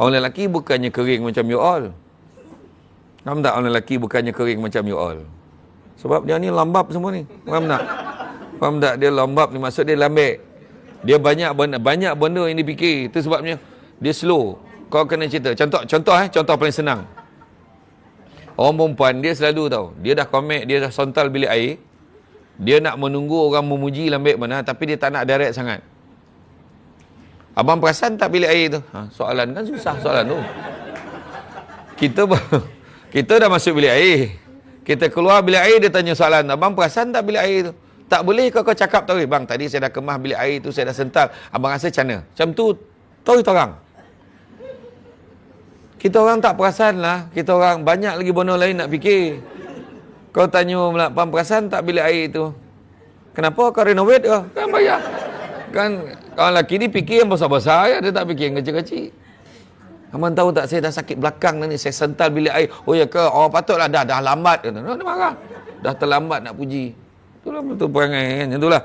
Orang lelaki bukannya kering macam you all. Faham tak? Orang lelaki bukannya kering macam you all. Sebab dia ni lambap semua ni. Faham tak? Faham tak? Dia lambap ni maksud dia lambek. Dia banyak benda yang dipikir. Itu sebabnya dia slow. Kau kena cerita. Contoh paling senang. Orang perempuan dia selalu tahu. Dia dah komek, dia dah sontal bilik air. Dia nak menunggu orang memuji lambek mana, tapi dia tak nak direct sangat. Abang perasan tak bilik air tu? Soalan kan susah soalan tu. Kita dah masuk bilik air. Kita keluar bilik air, dia tanya soalan. Abang perasan tak bilik air tu? Tak boleh kau cakap tahu. Bang, tadi saya dah kemah bilik air tu, saya dah sental. Abang rasa macam mana? Macam tu, tahu kita orang. Kita orang tak perasan lah. Kita orang banyak lagi benda lain nak fikir. Kau tanya pula, abang perasan tak bilik air tu? Kenapa kau renovate ke? Kan bayar. Kan orang lelaki ni fikir yang besar-besar ya, dia tak fikir yang kecil-kecil. Abang tahu tak, saya dah sakit belakang ni, saya sental bilik air. Oh ya ke? Oh patutlah, dah lambat. Dia marah. Dah terlambat nak puji. Itulah betul perangai kan. Itulah.